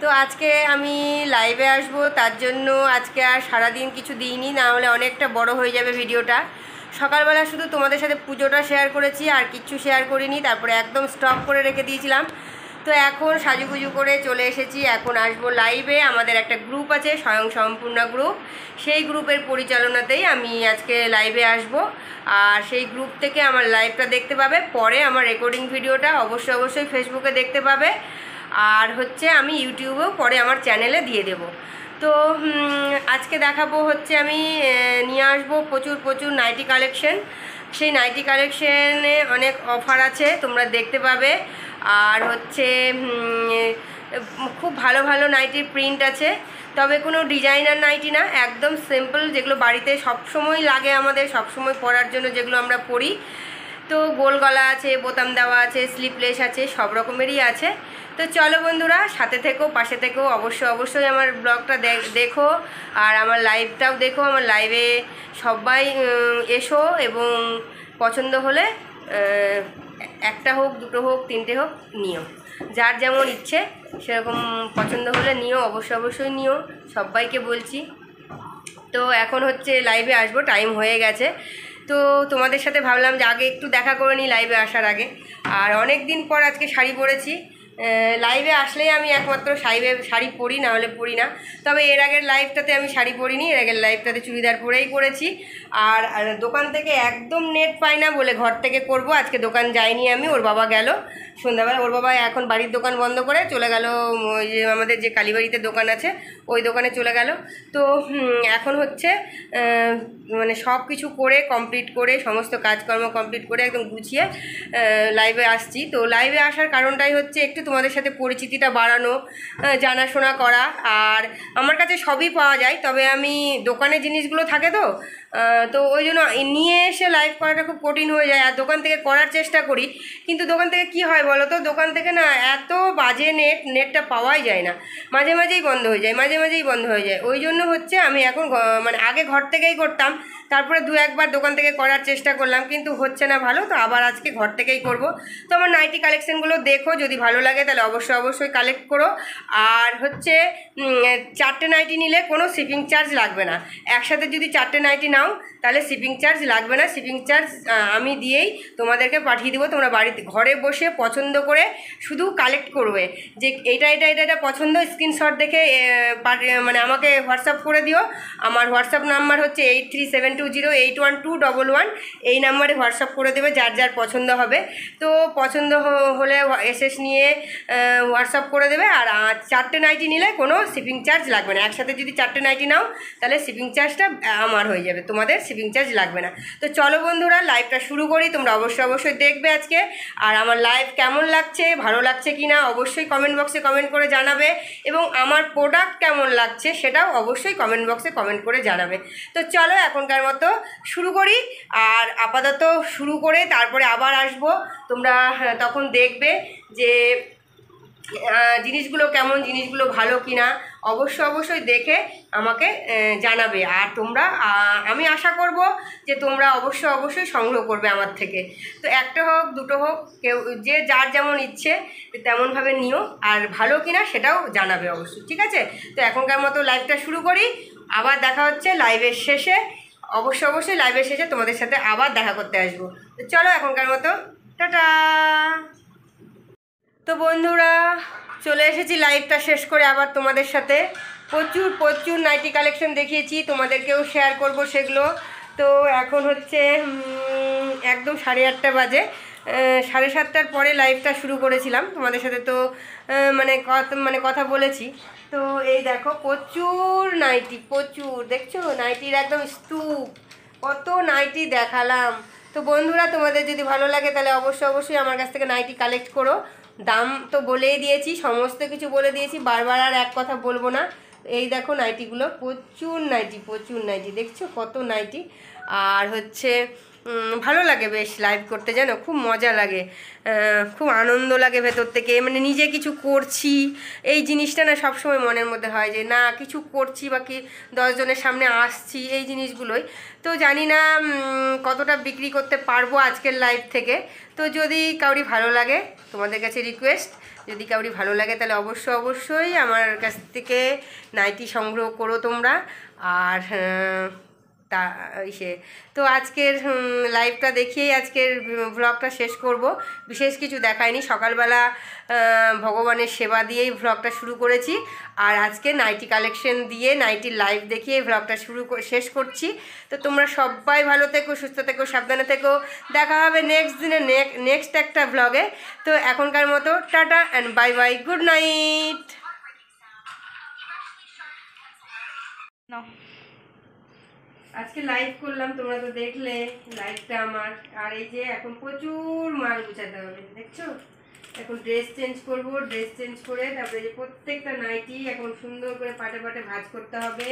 তো আজকে আমি লাইভে আসবো, তার জন্য আজকে আর সারাদিন কিছু দিইনি, না হলে অনেকটা বড় হয়ে যাবে ভিডিওটা। সকালবেলা শুধু তোমাদের সাথে পুজোটা শেয়ার করেছি, আর কিচ্ছু শেয়ার করিনি, তারপরে একদম স্টপ করে রেখে দিয়েছিলাম। তো এখন সাজুগুজু করে চলে এসেছি, এখন আসবো লাইভে। আমাদের একটা গ্রুপ আছে, স্বয়ংসম্পূর্ণা গ্রুপ, সেই গ্রুপের পরিচালনাতেই আমি আজকে লাইভে আসব। আর সেই গ্রুপ থেকে আমার লাইভটা দেখতে পাবে, পরে আমার রেকর্ডিং ভিডিওটা অবশ্যই ফেসবুকে দেখতে পাবে, আর হচ্ছে আমি ইউটিউবেও পরে আমার চ্যানেলে দিয়ে দেব। তো আজকে দেখাবো হচ্ছে আমি নিয়ে আসবো প্রচুর নাইটি কালেকশন। সেই নাইটি কালেকশনে অনেক অফার আছে, তোমরা দেখতে পাবে। আর হচ্ছে খুব ভালো নাইটির প্রিন্ট আছে, তবে কোনো ডিজাইনার নাইটি না, একদম সিম্পল, যেগুলো বাড়িতে সবসময় লাগে, আমাদের সবসময় পরার জন্য যেগুলো আমরা পরি। তো গোল গলা আছে, বোতাম দেওয়া আছে, স্লিপলেস আছে, সব রকমেরই আছে। তো চলো বন্ধুরা, সাথে থেকো, পাশে থেকো, অবশ্যই আমার ব্লগটা দেখো, আর আমার লাইভটাও দেখো। আমার লাইভে সবাই এসো, এবং পছন্দ হলে একটা হোক, দুটো হোক, তিনটে হোক নিও, যার যেমন ইচ্ছে সেরকম পছন্দ হলে নিও, অবশ্যই নিও, সবাইকে বলছি। তো এখন হচ্ছে লাইভে আসবো, টাইম হয়ে গেছে। তো তোমাদের সাথে ভাবলাম যে আগে একটু দেখা করে নিই লাইভে আসার আগে। আর অনেক দিন পর আজকে শাড়ি পরেছি, লাইভে আসলেই আমি একমাত্র শাড়ি পরি, না হলে পরি না। তবে এর আগের লাইভটাতে আমি শাড়ি পরিনি, এর আগের লাইভটাতে চুড়িদার পরেই করেছি। আর দোকান থেকে একদম নেট পাই না বলে ঘর থেকে করব। আজকে দোকান যাইনি আমি, ওর বাবা গেল সন্ধ্যাবেলা, ওর বাবা এখন বাড়ির দোকান বন্ধ করে চলে গেল, ওই যে আমাদের যে কালীবাড়িতে দোকান আছে ওই দোকানে চলে গেল। তো এখন হচ্ছে মানে সব কিছু করে কমপ্লিট করে, সমস্ত কাজকর্ম কমপ্লিট করে একদম গুছিয়ে লাইভে আসছি। তো লাইভে আসার কারণটাই হচ্ছে একটু তোমাদের সাথে পরিচিতিটা বাড়ানো, জানাশোনা করা। আর আমার কাছে সবই পাওয়া যায়, তবে আমি দোকানে জিনিসগুলো থাকে তো ওই জন্য নিয়ে এসে লাইভ করাটা খুব কঠিন হয়ে যায়। আর দোকান থেকে করার চেষ্টা করি, কিন্তু দোকান থেকে কি হয় বলো তো, দোকান থেকে না এত বাজে নেটটা পাওয়াই যায় না, মাঝেই বন্ধ হয়ে যায়। ওই জন্য হচ্ছে আমি এখন মানে আগে ঘর থেকেই করতাম, তারপরে দু একবার দোকান থেকে করার চেষ্টা করলাম, কিন্তু হচ্ছে না ভালো, তো আবার আজকে ঘর থেকেই করব। তো আমার নাইটি কালেকশানগুলো দেখো, যদি ভালো লাগে তাহলে অবশ্যই কালেক্ট করো। আর হচ্ছে 4টে নাইটি নিলে কোনো শিপিং চার্জ লাগবে না। একসাথে যদি 4টে নাইটি নাও তাহলে শিপিং চার্জ লাগবে না, শিপিং চার্জ আমি দিয়েই তোমাদেরকে পাঠিয়ে দেবো। তোমরা বাড়িতে ঘরে বসে পছন্দ করে শুধু কালেক্ট করবে, যে এটা পছন্দ, স্ক্রিনশট দেখে মানে আমাকে হোয়াটসঅ্যাপ করে দিও। আমার হোয়াটসঅ্যাপ নাম্বার হচ্ছে 8372081211, এই নাম্বারে হোয়াটসঅ্যাপ করে দেবে যার পছন্দ হবে। তো পছন্দ হলে এসএস নিয়ে হোয়াটসঅ্যাপ করে দেবে। আর 4টে নাইটি নিলে কোনো শিপিং চার্জ লাগবে না। একসাথে যদি 4টে নাইটি নাও তাহলে শিপিং চার্জটা আমার হয়ে যাবে, তোমাদের শিপিং চার্জ লাগবে না। তো চলো বন্ধুরা, লাইভটা শুরু করি। তোমরা অবশ্যই দেখবে আজকে। আর আমার লাইভ কেমন লাগছে, ভালো লাগছে কি না অবশ্যই কমেন্ট বক্সে কমেন্ট করে জানাবে, এবং আমার প্রোডাক্ট কেমন লাগছে সেটাও অবশ্যই কমেন্ট বক্সে কমেন্ট করে জানাবে। তো চলো এখনকার মতো শুরু করি। আর আপাতত শুরু করে তারপরে আবার আসবো, তোমরা তখন দেখবে যে জিনিসগুলো কেমন, জিনিসগুলো ভালো কিনা অবশ্যই দেখে আমাকে জানাবে। আর তোমরা আমি আশা করব যে তোমরা অবশ্যই সংগ্রহ করবে আমার থেকে। তো একটা হোক, দুটো হোক, কেউ যে যার যেমন ইচ্ছে তেমনভাবে নিও, আর ভালো কিনা সেটাও জানাবে অবশ্যই, ঠিক আছে? তো এখনকার মতো লাইভটা শুরু করি, আবার দেখা হচ্ছে লাইভের শেষে। অবশ্যই লাইভের শেষে তোমাদের সাথে আবার দেখা করতে আসবো। তো চলো এখনকার মতো টাটা। তো বন্ধুরা, চলে এসেছি লাইভটা শেষ করে আবার তোমাদের সাথে। প্রচুর নাইটি কালেকশন দেখিয়েছি, তোমাদেরকেও শেয়ার করব সেগুলো। তো এখন হচ্ছে একদম 8:30 বাজে, 7:30টার পরে লাইভটা শুরু করেছিলাম তোমাদের সাথে। তো মানে কথা বলেছি। তো এই দেখো প্রচুর নাইটি, দেখছো নাইটির একদম স্তূপ, কত নাইটি দেখালাম। তো বন্ধুরা, তোমাদের যদি ভালো লাগে তাহলে অবশ্যই আমার কাছ থেকে নাইটি কালেক্ট করো। দাম তো বলেই দিয়েছি, সমস্ত কিছু বলে দিয়েছি, বারবার আর এক কথা বলবো না। এই দেখো নাইটিগুলো, প্রচুর নাইটি দেখছো কত নাইটি। আর হচ্ছে ভালো লাগে বেশ লাইভ করতে, জানো খুব মজা লাগে, খুব আনন্দ লাগে ভেতর থেকে, মানে নিজে কিছু করছি এই জিনিসটা না সবসময় মনের মধ্যে হয় যে না কিছু করছি বা কি 10 জনের সামনে আসছি, এই জিনিসগুলোই। তো জানি না কতটা বিক্রি করতে পারবো আজকের লাইভ থেকে। তো যদি কাউরি ভালো লাগে, তোমাদের কাছে রিকোয়েস্ট, যদি কাউরি ভালো লাগে তাহলে অবশ্যই আমার কাছ থেকে নাইটি সংগ্রহ করো তোমরা। আর তা ইসে তো আজকের লাইভটা দেখিয়েই আজকের ভ্লগটা শেষ করব। বিশেষ কিছু দেখায়নি, সকালবেলা ভগবানের সেবা দিয়েই ভ্লগটা শুরু করেছি, আর আজকে নাইটি কালেকশন দিয়ে নাইটির লাইভ দেখিয়ে ভ্লগটা শেষ করছি। তো তোমরা সবাই ভালো থেকো, সুস্থ থেকো, সাবধানে থেকো। দেখা হবে নেক্সট দিনে নেক্সট একটা ভ্লগে। তো এখনকার মতো tata and bye bye, good night. আজকে লাইভ করলাম, তোমরা তো দেখলে লাইভটা আমার। আর এই যে এখন প্রচুর মাল গুছাতে হবে, দেখছো এখন ড্রেস চেঞ্জ করব, ড্রেস চেঞ্জ করে তারপরে যে প্রত্যেকটা নাইটি এখন সুন্দর করে পাটে ভাঁজ করতে হবে,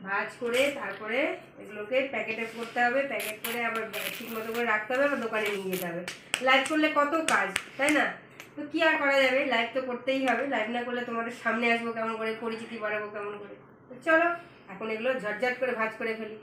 ভাঁজ করে তারপরে এগুলোকে প্যাকেটে করতে হবে, প্যাকেট করে আবার ঠিক মতো করে রাখতে হবে, আবার দোকানে নিয়ে যেতে হবে। লাইভ করলে কত কাজ, তাই না? তো কি আর করা যাবে, লাইভ তো করতেই হবে। লাইভ না করলে তোমাদের সামনে আসবো কেমন করে, পরিচিতি বাড়াবো কেমন করে। তো চলো এখন এগুলো ঝটঝট করে ভাঁজ করে ফেলি।